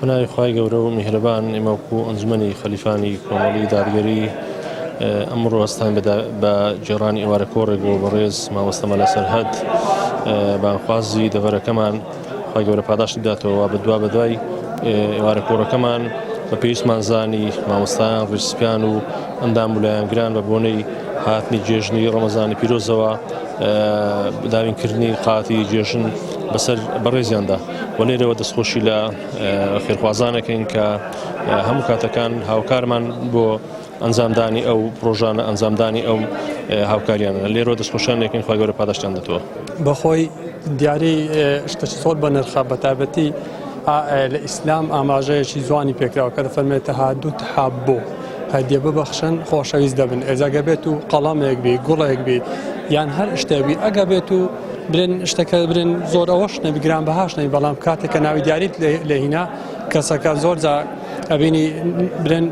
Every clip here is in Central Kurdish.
بناوی خوای گەورە و میهرەبان ئێمە وەکو ئەنجومەنی خەلیفانی کۆمەڵی دادگەری ئەمڕۆ هەستان بە جێڕانی ئێوارە کۆڕێک بۆ بەڕێز مامۆستا مەلا سەرهەد بانخوازی دەڤەرەکەمان خوای گەورە پاداشتی بداتەوە بە دوای ئێوارە کۆڕەکەمان بە پێویستمان زانی مامۆستایان ڕیسپیان و ئەندام وولایەنگران بە بۆنەی هاتنی جێژنی ڕەمەزانی پیرۆزەوە داوینکردنی قاتی جێژن بەسەر بەڕێزیاندا و لێرەوە دەستخۆشی لە خێرخوازانەکەین کە هەموو کاتەکان هاوکارمان بۆ ئەنجامدانی ئەو پرۆژانە ئەنجامدانی ئەو هاوکاریانە لێرەوە دەستخۆشیانێکین خوای گەورە پاداشتیان دەتەوە. بەخۆی دیاری شتێکی زۆر بە نرخە بە تایبەتی لە ئیسلام ئاماژەیەکی جوانی پێکراوە کە دەفەرمێت تەهادو تەحابۆ هەدیە ببەخشن خۆشەویست دەبن ئێزاگە بێت و قەڵامێک بی گوڵێک بی یان هەر شتێبی ئەگە بێت و برن شتەکە برن زۆر ئەوەش نەبی گران بەهاش نەبی بەڵام کاتێککە ناوی دیاریت لێهینا کەسەکە زۆر جا ئەبینی برن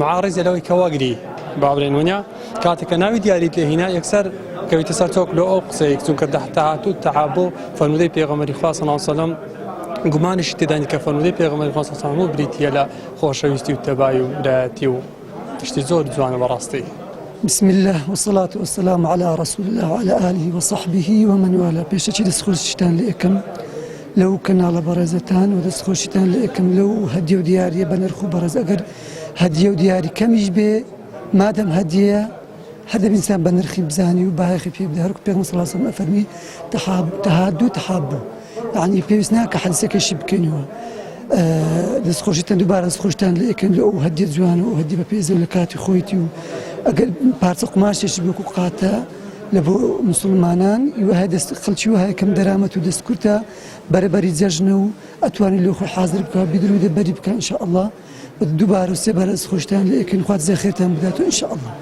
معارضە لەوەی کەواگری بابرێن وەنیا کاتێککە ناوی دیاریت لێهینا یەکسەر کەویتە سەر تۆک لە ئەو قسەیەک چونکە تەهاتو تەحابۆ فەرمودەی پێغەمبەری خوا صلی الله علیه و سلم گومانیشی تێدانی کە فەرمودەی پێغەمبەری خوا صلی الله علیه و سلم بریتیە لە خۆشەویستی و تەبای و لایەتی و تشتی زۆر جوانە بەڕاستی. بسم الله والصلاة والسلام على رسول الله وعلى آله وصحبه ومن والاه. بيشتي دسخوشتان لإكم لو كنا على برزتان ودسخوشتان لإكم لو هديو دياري بنرخو برز أجر هديو دياري كم يجبي مادام هدية هذا الإنسان بنرخي بزاني وباهي في بدهرك بيغم صلى الله عليه وسلم أفرمي تهادو تحابو يعني بيسناك حدثك الشبكينوا دەستخۆشیتان دووبارە دەستخۆشتان لە ئەکەن لە ئەو هەدیە جوانە و هەدی بە پێزە لە کاتی خۆیتی و ئەگەر پارچە قماشێکی بۆکو قاتە لە بۆ مسلمانان وهە دەست خەڵکی وهەیە کەم دەرامەت و دەستکورتە بەرەبەری جەژنە و ئەتوانێت لە خۆی حاضر بکە بیدر و دەبەری بکە ئینشاءالله دووبارە و سێبارە دەستخۆشتان لە ئەکەن خوات زە خێرتان بدات و ئینشاءالله.